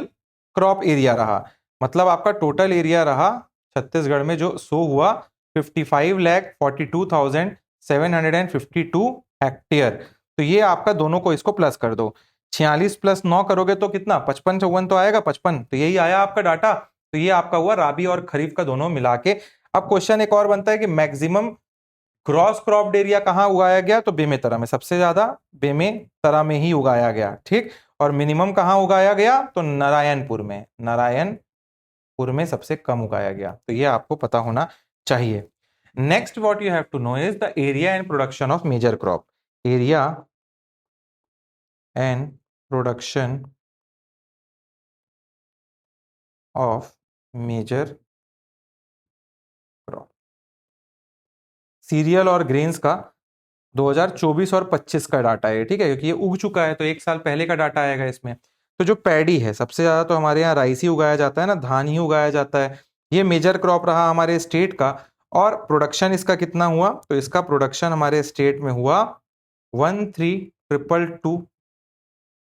क्रॉप एरिया रहा, मतलब आपका टोटल एरिया रहा छत्तीसगढ़ में जो शो हुआ 55,42,752 हेक्टेयर। तो ये आपका दोनों को इसको प्लस कर दो, 46 प्लस 9 करोगे तो कितना, 55-54 तो आएगा, 55। तो यही आया आपका डाटा। तो ये आपका हुआ राबी और खरीफ का दोनों मिला के। अब क्वेश्चन एक और बनता है कि मैक्सिमम क्रॉस क्रॉप्ड एरिया कहां उगाया गया, तो बेमेतरा में सबसे ज्यादा बेमेतरा में ही उगाया गया। ठीक, और मिनिमम कहां उगाया गया, तो नारायणपुर में, नारायणपुर में सबसे कम उगाया गया। तो ये आपको पता होना चाहिए। Next what you have to know is the area and production of major crop. Area and production of major crop, cereal और ग्रेन्स का 2024 और 25 का डाटा है। ठीक है, क्योंकि ये उग चुका है तो एक साल पहले का डाटा आएगा इसमें। तो जो पैडी है, सबसे ज्यादा तो हमारे यहाँ राइस ही उगाया जाता है ना, धान ही उगाया जाता है। ये मेजर क्रॉप रहा हमारे स्टेट का। और प्रोडक्शन इसका कितना हुआ, तो इसका प्रोडक्शन हमारे स्टेट में हुआ 13,222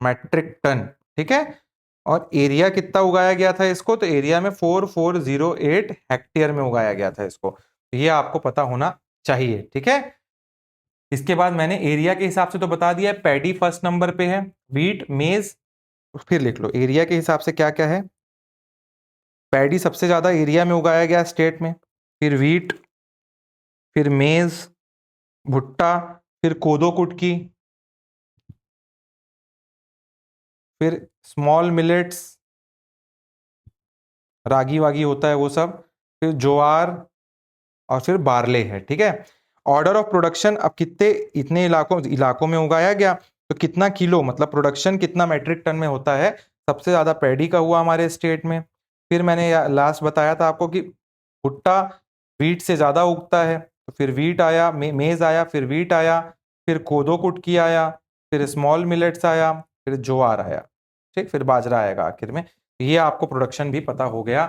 मैट्रिक टन। ठीक है, और एरिया कितना उगाया गया था इसको, तो एरिया में 4,408 हेक्टेयर में उगाया गया था इसको। ये आपको पता होना चाहिए। ठीक है, इसके बाद मैंने एरिया के हिसाब से तो बता दिया है, पैडी फर्स्ट नंबर पे है, व्हीट मेज, फिर लिख लो एरिया के हिसाब से क्या क्या है। पैडी सबसे ज्यादा एरिया में उगाया गया स्टेट में, फिर व्हीट, फिर मेज, भुट्टा, फिर कोदो कुटकी, फिर स्मॉल मिलेट्स, रागी वागी होता है वो सब, फिर ज्वार और फिर बार्ले है, ठीक है। ऑर्डर ऑफ प्रोडक्शन, अब कितने इतने इलाकों में उगाया गया तो कितना किलो, मतलब प्रोडक्शन कितना मेट्रिक टन में होता है। सबसे ज्यादा पैडी का हुआ हमारे स्टेट में। फिर मैंने लास्ट बताया था आपको कि भुट्टा वीट से ज्यादा उगता है, तो फिर वीट आया, मेज आया, फिर वीट आया, फिर कोदो कुटकी आया, फिर स्मॉल मिलेट्स आया, फिर ज्वार आया, ठीक, फिर बाजरा आएगा आखिर में। ये आपको प्रोडक्शन भी पता हो गया।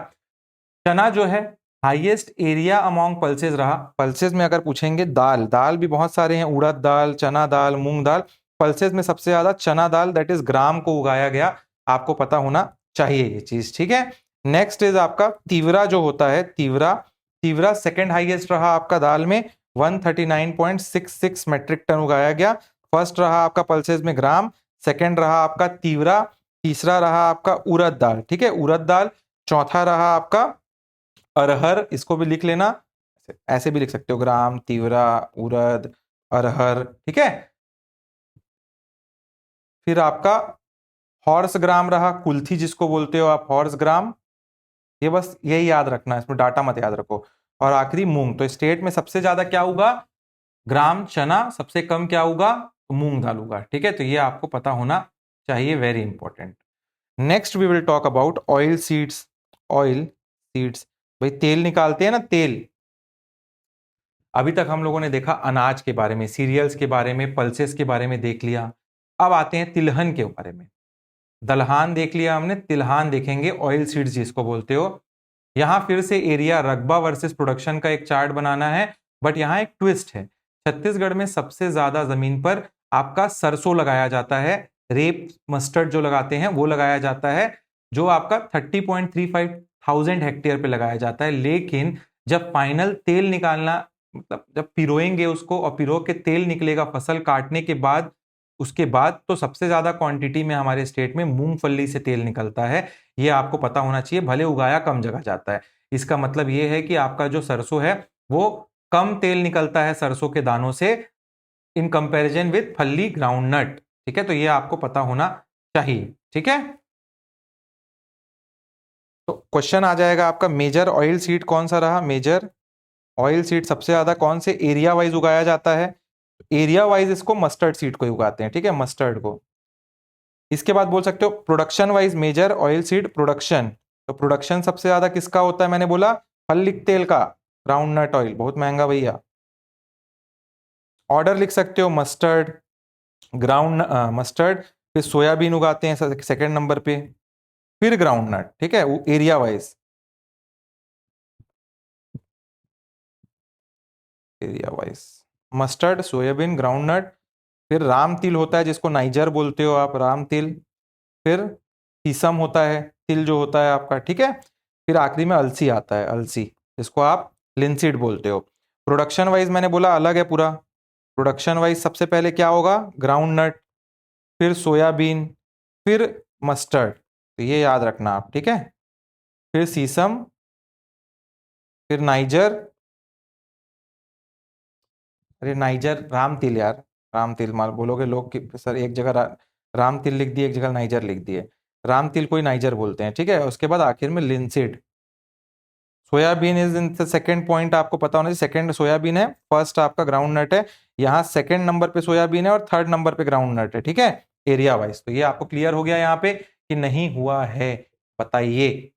चना जो है हाईएस्ट एरिया अमॉन्ग पल्सेस रहा। पल्सेस में अगर पूछेंगे, दाल, दाल भी बहुत सारे हैं, उड़द दाल, चना दाल, मूंग दाल। पल्सेस में सबसे ज्यादा चना दाल, दैट इज ग्राम को उगाया गया। आपको पता होना चाहिए ये चीज, ठीक है। नेक्स्ट इज आपका तीवरा जो होता है, तीवरा, तीवरा सेकंड हाईएस्ट रहा आपका दाल में, 139.66 मेट्रिक टन उगाया गया। फर्स्ट रहा आपका पल्सेस में ग्राम, सेकंड रहा आपका तीवरा, तीसरा रहा आपका उड़द दाल, ठीक है, उड़द दाल। चौथा रहा आपका अरहर, इसको भी लिख लेना, ऐसे भी लिख सकते हो, ग्राम, तीवरा, उड़द, अरहर, ठीक है। फिर आपका हॉर्स ग्राम रहा, कुल्थी जिसको बोलते हो आप, हॉर्स ग्राम। ये बस यही याद रखना, इसमें डाटा मत याद रखो। और आखिरी मूंग। तो स्टेट में सबसे ज्यादा क्या होगा, ग्राम चना, सबसे कम क्या होगा, तो मूंग दाल होगा, ठीक है। तो ये आपको पता होना चाहिए, very important. Next we will talk about oil seeds. Oil seeds, भाई तेल निकालते हैं ना, तेल। अभी तक हम लोगों ने देखा अनाज के बारे में, सीरियल्स के बारे में, पल्सेस के बारे में देख लिया। अब आते हैं तिलहन के बारे में। दलहान देख लिया हमने, तिलहान देखेंगे, ऑयल सीड्स जिसको बोलते हो। यहां फिर से एरिया, रकबा वर्सेस प्रोडक्शन का एक चार्ट बनाना है, बट यहां एक ट्विस्ट है। छत्तीसगढ़ में सबसे ज्यादा जमीन पर आपका सरसों लगाया जाता है, रेप मस्टर्ड जो लगाते हैं वो लगाया जाता है, जो आपका 30.35 थाउजेंड हेक्टेयर पे लगाया जाता है। लेकिन जब फाइनल तेल निकालना, मतलब जब पिरोएंगे उसको और पिरो के तेल निकलेगा फसल काटने के बाद, उसके बाद तो सबसे ज्यादा क्वांटिटी में हमारे स्टेट में मूंगफली से तेल निकलता है। ये आपको पता होना चाहिए, भले उगाया कम जगह जाता है। इसका मतलब ये है कि आपका जो सरसों है वो कम तेल निकलता है सरसों के दानों से, इन कंपैरिजन विद फल्ली ग्राउंडनट, ठीक है। तो ये आपको पता होना चाहिए, ठीक है। तो क्वेश्चन आ जाएगा आपका, मेजर ऑयल सीड कौन सा रहा, मेजर ऑयल सीड सबसे ज्यादा कौन से एरिया वाइज उगाया जाता है। एरिया वाइज इसको मस्टर्ड सीड को ही उगाते हैं, ठीक है, मस्टर्ड को। इसके बाद बोल सकते हो production wise, major oil seed production. तो प्रोडक्शन सबसे ज्यादा किसका होता है, मैंने बोला फल्लिक तेल का, ग्राउंड नट ऑयल, बहुत महंगा भैया। ऑर्डर लिख सकते हो, मस्टर्ड, ग्राउंड मस्टर्ड, फिर सोयाबीन उगाते हैं सेकंड नंबर पे, फिर ग्राउंड नट, ठीक है, area wise, area wise mustard, soyabean, ground nut. फिर राम तिल होता है जिसको नाइजर बोलते हो आप, राम तिल। फिर शीसम होता है, तिल जो होता है आपका, ठीक है। फिर आखिरी में अलसी आता है, अलसी, जिसको आप लिंसीड बोलते हो। प्रोडक्शन वाइज मैंने बोला अलग है पूरा। प्रोडक्शन वाइज सबसे पहले क्या होगा, ग्राउंड नट, फिर सोयाबीन, फिर मस्टर्ड, तो ये याद रखना आप, ठीक है। फिर शीसम, फिर नाइजर, अरे नाइजर, राम तिल यार, राम तिल माल बोलोगे लोग कि सर एक जगह राम तिल लिख दिए, एक जगह नाइजर लिख दिए। राम तिल कोई नाइजर बोलते हैं, ठीक है। उसके बाद आखिर में linseed. Soybean is in second point, आपको पता होना चाहिए, सेकंड सोयाबीन है, फर्स्ट आपका ग्राउंड नट है। यहाँ सेकंड नंबर पे सोयाबीन है और थर्ड नंबर पे ग्राउंड नट है, ठीक है, एरिया वाइज। तो ये आपको क्लियर हो गया यहाँ पे कि नहीं हुआ है, बताइए।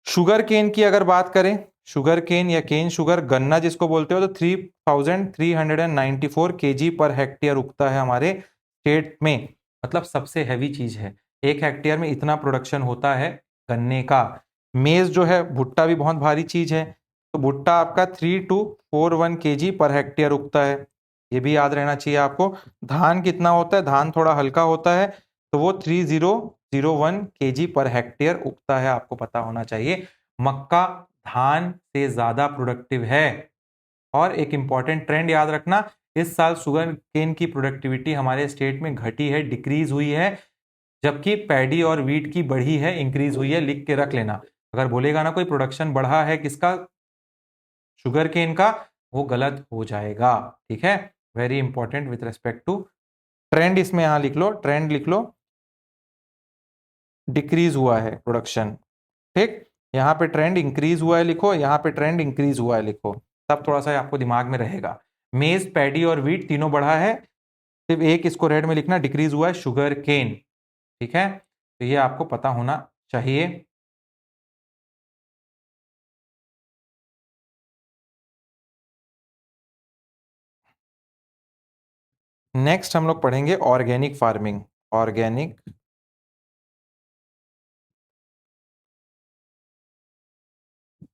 शुगर केन की अगर बात करें, शुगर केन या केन शुगर, गन्ना जिसको बोलते हो, तो 3394 kg पर हेक्टेयर उगता है हमारे स्टेट में, मतलब सबसे हैवी चीज है। 1 हेक्टेयर में इतना प्रोडक्शन होता है गन्ने का। मेज जो है, भुट्टा भी बहुत भारी चीज है, तो भुट्टा आपका 3241 kg पर हेक्टेयर उगता है, ये भी याद रहना चाहिए आपको। धान कितना होता है, धान थोड़ा हल्का होता है, तो वो 3001 kg पर हेक्टेयर उगता है, आपको पता होना चाहिए। मक्का धान से ज्यादा प्रोडक्टिव है। और एक इंपॉर्टेंट ट्रेंड याद रखना, इस साल शुगर केन की प्रोडक्टिविटी हमारे स्टेट में घटी है, डिक्रीज हुई है, जबकि पैडी और वीट की बढ़ी है, इंक्रीज हुई है, लिख के रख लेना। अगर बोलेगा ना कोई प्रोडक्शन बढ़ा है किसका, शुगर केन का, वो गलत हो जाएगा, ठीक है। Very important with respect to trend, इसमें यहां लिख लो, ट्रेंड लिख लो। डिक्रीज हुआ है प्रोडक्शन। ठीक, यहाँ पे ट्रेंड इंक्रीज हुआ है लिखो, यहाँ पे ट्रेंड इंक्रीज हुआ है लिखो, तब थोड़ा सा आपको दिमाग में रहेगा। मेज, पैडी और वीट तीनों बढ़ा है, सिर्फ एक इसको रेड में लिखना, डिक्रीज हुआ है शुगर केन। ठीक है, तो ये आपको पता होना चाहिए। नेक्स्ट हम लोग पढ़ेंगे ऑर्गेनिक फार्मिंग। ऑर्गेनिक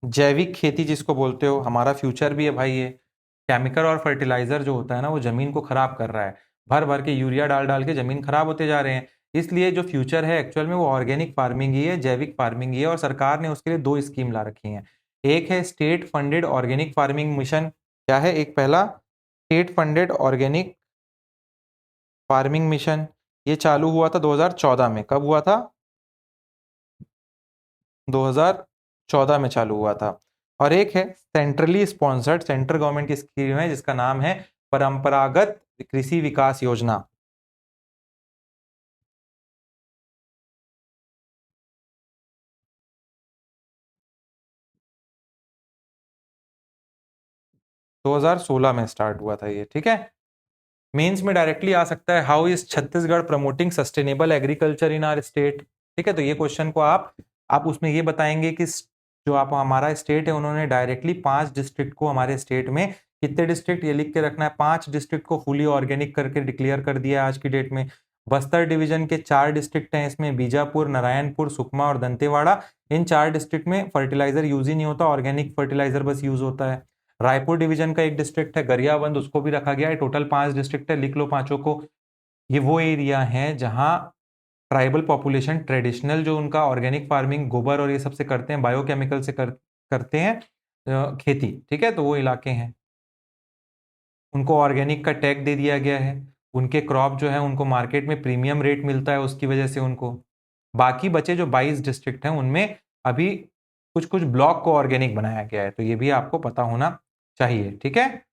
जैविक खेती जिसको बोलते हो, हमारा फ्यूचर भी है भाई ये। केमिकल और फर्टिलाइजर जो होता है ना, वो जमीन को खराब कर रहा है, भर भर के यूरिया डाल डाल के जमीन खराब होते जा रहे हैं। इसलिए जो फ्यूचर है एक्चुअल में वो ऑर्गेनिक फार्मिंग ही है, जैविक फार्मिंग ही है। और सरकार ने उसके लिए दो स्कीम ला रखी हैं। एक है state funded organic farming mission. क्या है? एक पहला state funded organic farming mission, ये चालू हुआ था 2014 में। कब हुआ था? 2014 में चालू हुआ था। और एक है सेंट्रली स्पॉन्सर्ड, सेंट्रल गवर्नमेंट की स्कीम है जिसका नाम है परंपरागत कृषि विकास योजना। दो हजार सोलह में स्टार्ट हुआ था ये। ठीक है, मेंस में डायरेक्टली आ सकता है, how is Chhattisgarh promoting sustainable agriculture in our state. ठीक है, तो ये क्वेश्चन को आप उसमें ये बताएंगे कि जो आप हमारा स्टेट है, उन्होंने डायरेक्टली 5 डिस्ट्रिक्ट को, हमारे स्टेट में कितने डिस्ट्रिक्ट, ये लिख के रखना है, 5 डिस्ट्रिक्ट को फुली ऑर्गेनिक करके डिक्लेयर कर दिया है आज की डेट में। बस्तर डिवीजन के 4 डिस्ट्रिक्ट हैं इसमें, बीजापुर, नारायणपुर, सुकमा और दंतेवाड़ा। इन 4 डिस्ट्रिक्ट में फर्टिलाइजर यूज ही नहीं होता, ऑर्गेनिक फर्टिलाइजर बस यूज होता है। रायपुर डिवीजन का एक डिस्ट्रिक्ट है गरियाबंद, उसको भी रखा गया है। टोटल 5 डिस्ट्रिक्ट है, लिख लो पांचों को। ये वो एरिया है जहां ट्राइबल पॉपुलेशन ट्रेडिशनल जो उनका ऑर्गेनिक फार्मिंग गोबर और ये सब से करते हैं, बायोकेमिकल से करते हैं खेती। ठीक है, तो वो इलाके हैं, उनको ऑर्गेनिक का टैग दे दिया गया है। उनके क्रॉप जो है उनको मार्केट में प्रीमियम रेट मिलता है, उसकी वजह से उनको। बाकी बचे जो 22 डिस्ट्रिक्ट हैं उनमें अभी कुछ कुछ ब्लॉक को ऑर्गेनिक बनाया गया है, तो ये भी आपको पता होना चाहिए। ठीक है,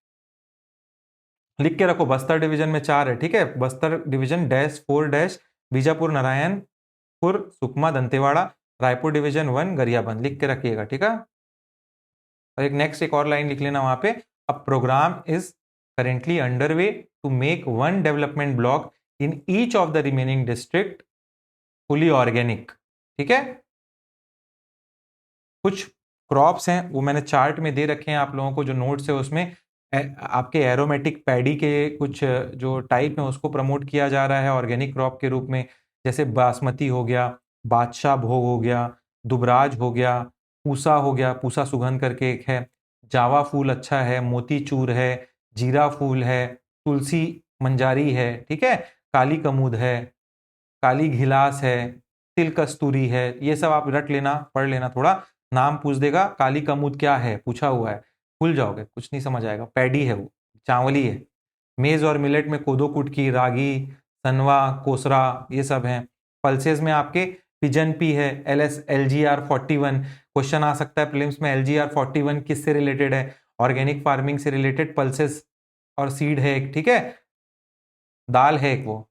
लिख के रखो, बस्तर डिवीजन में 4 है। ठीक है, बस्तर डिवीजन -4, बीजापुर, नारायणपुर, सुकमा, दंतेवाड़ा। रायपुर डिवीजन 1, गरियाबंद, लिख के रखिएगा। ठीक है, और एक नेक्स्ट एक और लाइन लिख लेना वहां पे, a program is currently underway to make 1 development block in each of the remaining district fully organic. ठीक है, कुछ क्रॉप्स हैं वो मैंने चार्ट में दे रखे हैं आप लोगों को, जो नोट्स है उसमें आपके एरोमेटिक पैडी के कुछ जो टाइप है उसको प्रमोट किया जा रहा है ऑर्गेनिक क्रॉप के रूप में। जैसे बासमती हो गया, बादशाह भोग हो गया, दुबराज हो गया, पूसा हो गया, पूसा सुगंध करके एक है, जावा फूल अच्छा है, मोती चूर है, जीरा फूल है, तुलसी मंजारी है। ठीक है, काली कमूद है, काली घिलास है, तिल कस्तूरी है। ये सब आप रट लेना, पढ़ लेना थोड़ा। नाम पूछ देगा, काली कमूद क्या है पूछा हुआ है, भूल जाओगे, कुछ नहीं समझ आएगा। पैडी है वो, चावली है। मेज और मिलेट में कोदो कुटकी, रागी, सनवा, कोसरा, ये सब हैं। पल्सेस में आपके पिजन पी है, LGR 41। क्वेश्चन आ सकता है प्रीलिम्स में, LGR 41 किससे रिलेटेड है? ऑर्गेनिक फार्मिंग से रिलेटेड पल्सेस और सीड है एक। ठीक है, दाल है एक वो।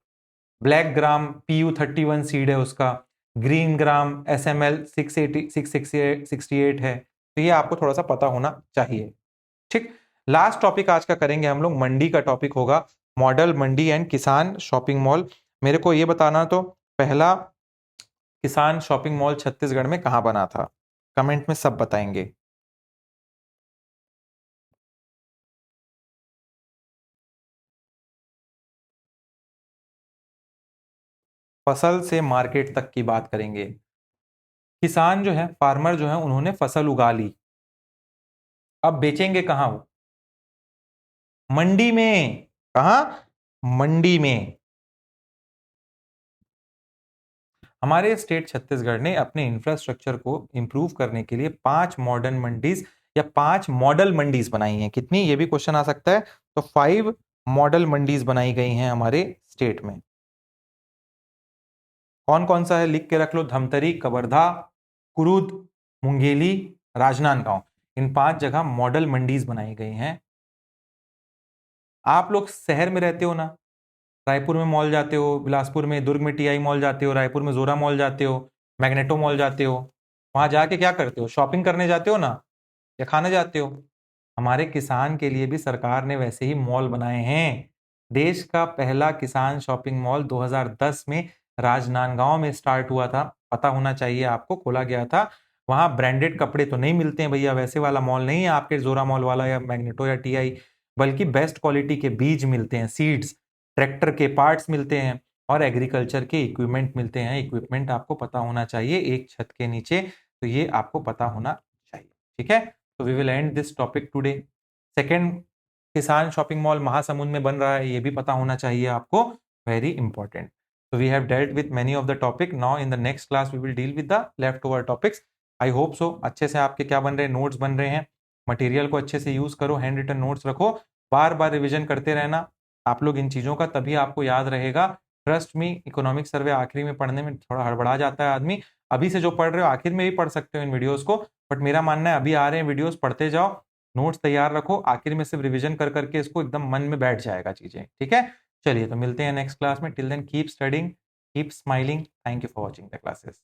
ब्लैक ग्राम PU 31 सीड है उसका। ग्रीन ग्राम SML 668 है। तो ये आपको थोड़ा सा पता होना चाहिए। ठीक, लास्ट टॉपिक आज का करेंगे हम लोग, मंडी का टॉपिक होगा, मॉडल मंडी एंड किसान शॉपिंग मॉल। मेरे को ये बताना, तो पहला किसान शॉपिंग मॉल छत्तीसगढ़ में कहाँ बना था? कमेंट में सब बताएंगे। फसल से मार्केट तक की बात करेंगे। किसान जो है, फार्मर जो है, उन्होंने फसल उगा ली, अब बेचेंगे कहाँ वो? मंडी में। कहा? मंडी में। हमारे स्टेट छत्तीसगढ़ ने अपने इंफ्रास्ट्रक्चर को इंप्रूव करने के लिए 5 मॉडर्न मंडीज या 5 मॉडल मंडीज बनाई हैं। कितनी, ये भी क्वेश्चन आ सकता है। तो 5 मॉडल मंडीज बनाई गई हैं हमारे स्टेट में। कौन कौन सा है लिख के रख लो, धमतरी, कवर्धा, कुरुद, मुंगेली, राजनांदगांव। इन 5 जगह मॉडल मंडीज बनाई गई हैं। आप लोग शहर में रहते हो ना, रायपुर में मॉल जाते हो, बिलासपुर में, दुर्ग में TI मॉल जाते हो, रायपुर में जोरा मॉल जाते हो, मैग्नेटो मॉल जाते हो, वहां जाके क्या करते हो, शॉपिंग करने जाते हो ना, या खाने जाते हो। हमारे किसान के लिए भी सरकार ने वैसे ही मॉल बनाए हैं। देश का पहला किसान शॉपिंग मॉल 2010 में राजनांदगांव में स्टार्ट हुआ था, पता होना चाहिए आपको, खोला गया था। वहां ब्रांडेड कपड़े तो नहीं मिलते हैं भैया, वैसे वाला मॉल नहीं है आपके जोरा मॉल वाला या मैग्नेटो या टीआई, बल्कि बेस्ट क्वालिटी के बीज मिलते हैं, सीड्स, ट्रैक्टर के पार्ट्स मिलते हैं, और एग्रीकल्चर के इक्विपमेंट मिलते हैं। इक्विपमेंट आपको पता होना चाहिए एक छत के नीचे, तो ये आपको पता होना चाहिए। ठीक है, तो we will end this topic today. Second किसान शॉपिंग मॉल महासमुंद में बन रहा है, ये भी पता होना चाहिए आपको, very important. So we have dealt with many of the topic. Now in the next class we will deal with the leftover topics. I hope so. अच्छे से आपके क्या बन रहे हैं, नोट्स बन रहे हैं। मटेरियल को अच्छे से यूज करो, हैंड रिटन नोट्स रखो, बार बार रिवीजन करते रहना आप लोग इन चीजों का, तभी आपको याद रहेगा। ट्रस्ट मी, इकोनॉमिक सर्वे आखिरी में पढ़ने में थोड़ा हड़बड़ा जाता है आदमी। अभी से जो पढ़ रहे हो आखिर में भी पढ़ सकते हो इन वीडियोस को, बट मेरा मानना है अभी आ रहे हैं वीडियोस, पढ़ते जाओ, नोट्स तैयार रखो, आखिर में सिर्फ रिवीजन कर करके इसको एकदम मन में बैठ जाएगा चीजें। ठीक है, चलिए तो मिलते हैं नेक्स्ट क्लास में। Till then keep studying, keep smiling. Thank you for watching the classes.